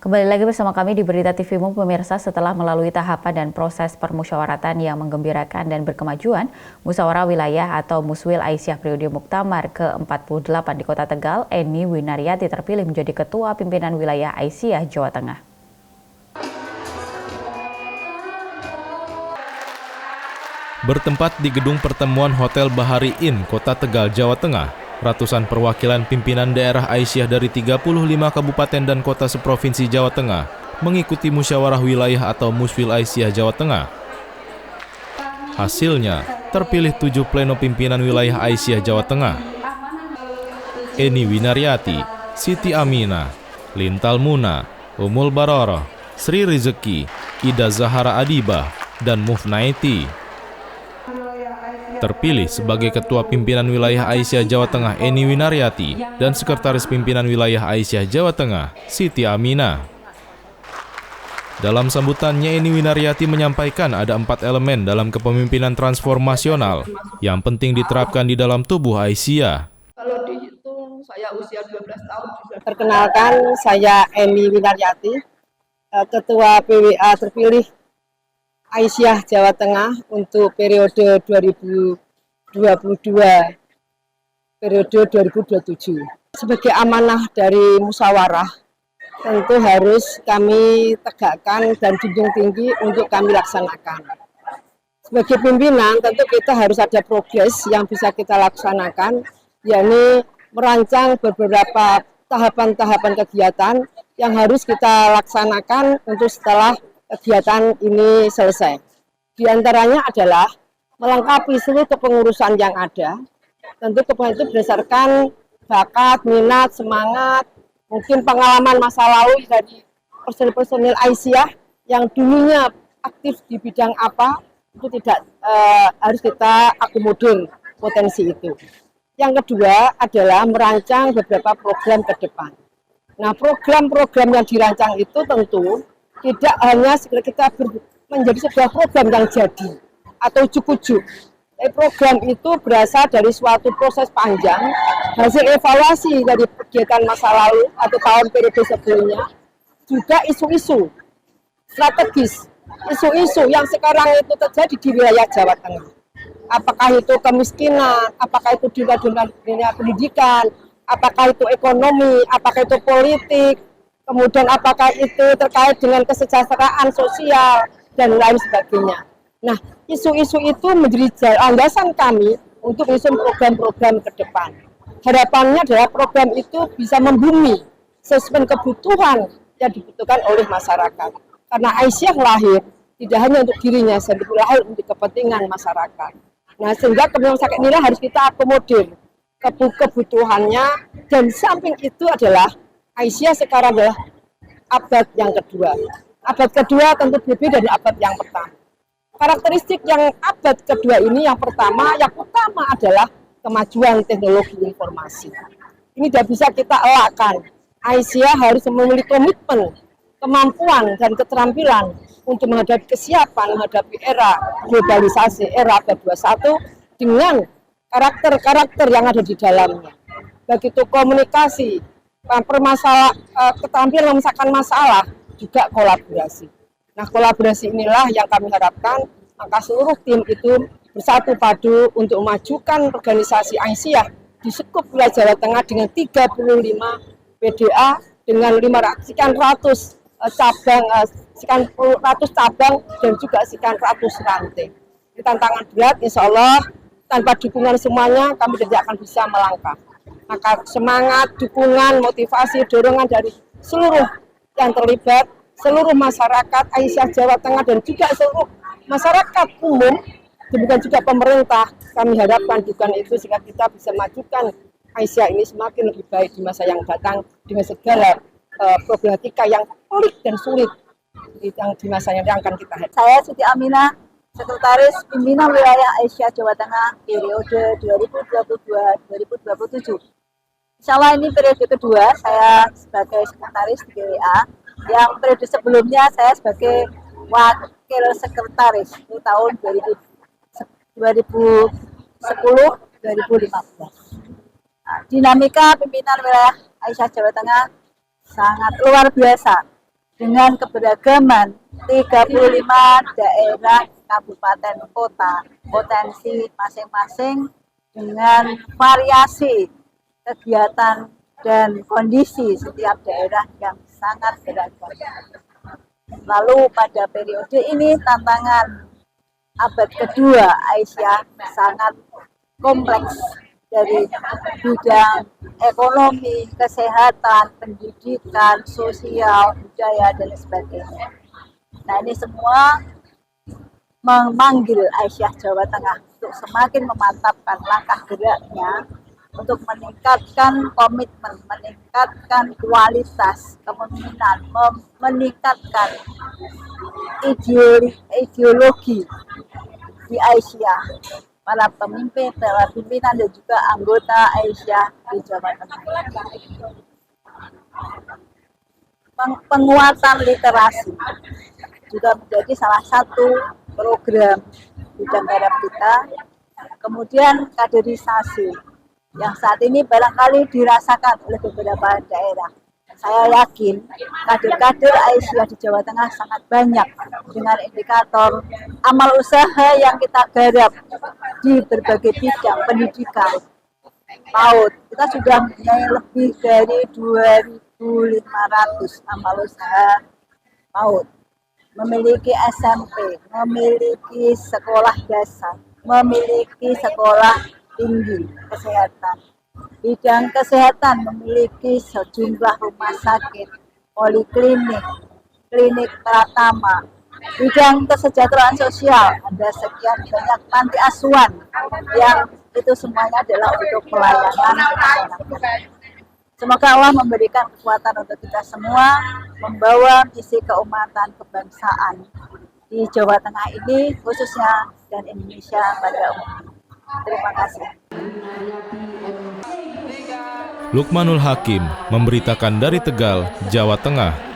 Kembali lagi bersama kami di Berita TVmu pemirsa. Setelah melalui tahapan dan proses permusyawaratan yang menggembirakan dan berkemajuan, Musyawarah Wilayah atau Muswil Aisyah periode Muktamar ke-48 di Kota Tegal, Eni Winaryati terpilih menjadi Ketua Pimpinan Wilayah Aisyah Jawa Tengah. Bertempat di gedung pertemuan Hotel Bahari Inn, Kota Tegal, Jawa Tengah, ratusan perwakilan pimpinan daerah Aisyah dari 35 kabupaten dan kota seprovinsi Jawa Tengah mengikuti musyawarah wilayah atau Muswil Aisyah Jawa Tengah. Hasilnya, terpilih 7 pleno pimpinan wilayah Aisyah Jawa Tengah. Eni Winaryati, Siti Aminah, Lintal Muna, Umul Baroroh, Sri Rizeki, Ida Zahara Adibah, dan Mufnaiti. Terpilih sebagai Ketua Pimpinan Wilayah Aisyah Jawa Tengah Eni Winaryati dan Sekretaris Pimpinan Wilayah Aisyah Jawa Tengah Siti Aminah. Dalam sambutannya, Eni Winaryati menyampaikan ada 4 elemen dalam kepemimpinan transformasional yang penting diterapkan di dalam tubuh Aisyah. Kalau dihitung saya usia 12 tahun juga. Perkenalkan, saya Eni Winaryati, Ketua PWA terpilih Aisyah Jawa Tengah untuk periode 2022, periode 2027. Sebagai amanah dari musyawarah, tentu harus kami tegakkan dan junjung tinggi untuk kami laksanakan. Sebagai pimpinan, tentu kita harus ada progres yang bisa kita laksanakan, yakni merancang beberapa tahapan-tahapan kegiatan yang harus kita laksanakan untuk setelah kegiatan ini selesai. Di antaranya adalah melengkapi seluruh kepengurusan yang ada. Tentu kepengurusan itu berdasarkan bakat, minat, semangat, mungkin pengalaman masa lalu dari personil-personil Aisyah yang dulunya aktif di bidang apa, itu tidak harus kita akomodir potensi itu. Yang kedua adalah merancang beberapa program ke depan. Nah, program-program yang dirancang itu tentu tidak hanya kita menjadi sebuah program yang jadi atau ujuk-ujuk. Program itu berasal dari suatu proses panjang, hasil evaluasi dari kegiatan masa lalu atau tahun periode sebelumnya, juga isu-isu strategis, isu-isu yang sekarang itu terjadi di wilayah Jawa Tengah. Apakah itu kemiskinan, apakah itu dunia pendidikan, apakah itu ekonomi, apakah itu politik, kemudian apakah itu terkait dengan kesejahteraan sosial, dan lain sebagainya. Nah, isu-isu itu menjadi landasan kami untuk menyusun program-program ke depan. Harapannya adalah program itu bisa membumi sesuai kebutuhan yang dibutuhkan oleh masyarakat. Karena Aisyah lahir tidak hanya untuk dirinya, sendiri lahir untuk kepentingan masyarakat. Nah, sehingga kepentingan masyarakat inilah harus kita akomodir kebutuhannya, dan samping itu adalah Aisyah sekarang adalah abad yang kedua. Abad kedua tentu berbeda dari abad yang pertama. Karakteristik yang abad kedua ini yang utama adalah kemajuan teknologi informasi. Ini tidak bisa kita elakkan. Aisyah harus memiliki komitmen, kemampuan, dan keterampilan untuk menghadapi kesiapan, menghadapi era globalisasi, era abad 21 dengan karakter-karakter yang ada di dalamnya. Baik itu komunikasi, keterampilan menyelesaikan masalah, juga kolaborasi. Nah, kolaborasi inilah yang kami harapkan, maka seluruh tim itu bersatu padu untuk memajukan organisasi Aisyah di skup wilayah Jawa Tengah dengan 35 PDA dengan 500 sekian ratus cabang dan juga sekian ratus ranting. Ini tantangan berat, insya Allah tanpa dukungan semuanya kami tidak akan bisa melangkah. Maka semangat, dukungan, motivasi, dorongan dari seluruh yang terlibat, seluruh masyarakat Aisyah Jawa Tengah dan juga seluruh masyarakat umum, demikian juga pemerintah, kami harapkan dukungan itu sehingga kita bisa majukan Aisyah ini semakin lebih baik di masa yang datang dengan segala problematika yang pelik dan sulit yang di masa yang akan kita hadapi. Saya Siti Aminah, Sekretaris Pimpinan Wilayah Aisyah Jawa Tengah periode 2022-2027. Insya Allah ini periode kedua saya sebagai sekretaris di PWA. Yang periode sebelumnya saya sebagai wakil sekretaris di tahun 2010-2015. Dinamika pimpinan wilayah Aisyah Jawa Tengah sangat luar biasa. dengan keberagaman 35 daerah kabupaten kota, potensi masing-masing dengan variasi kegiatan dan kondisi setiap daerah yang sangat beragam. Lalu pada periode ini tantangan abad kedua Aisyah sangat kompleks dari bidang ekonomi, kesehatan, pendidikan, sosial, budaya, dan sebagainya. Nah, ini semua memanggil Aisyah Jawa Tengah untuk semakin memantapkan langkah geraknya untuk meningkatkan komitmen, meningkatkan kualitas kepemimpinan, meningkatkan ideologi di Aisyah, para pemimpin, para pimpinan dan juga anggota Aisyah di Jawa Tengah. Penguatan literasi juga menjadi salah satu program bidang garap kita. Kemudian kaderisasi yang saat ini barangkali dirasakan oleh beberapa daerah. Saya yakin kader-kader Aisyah di Jawa Tengah sangat banyak dengan indikator amal usaha yang kita garap di berbagai bidang pendidikan, PAUD. Kita sudah mempunyai lebih dari 2.500 amal usaha PAUD. Memiliki SMP, memiliki sekolah dasar, memiliki sekolah tinggi kesehatan. Bidang kesehatan memiliki sejumlah rumah sakit, poliklinik, klinik pratama. Bidang kesejahteraan sosial ada sekian banyak panti asuhan yang itu semuanya adalah untuk pelayanan masyarakat. Semoga Allah memberikan kekuatan untuk kita semua membawa misi keumatan kebangsaan di Jawa Tengah ini khususnya dan Indonesia pada umumnya. Terima kasih. Lukmanul Hakim memberitakan dari Tegal, Jawa Tengah.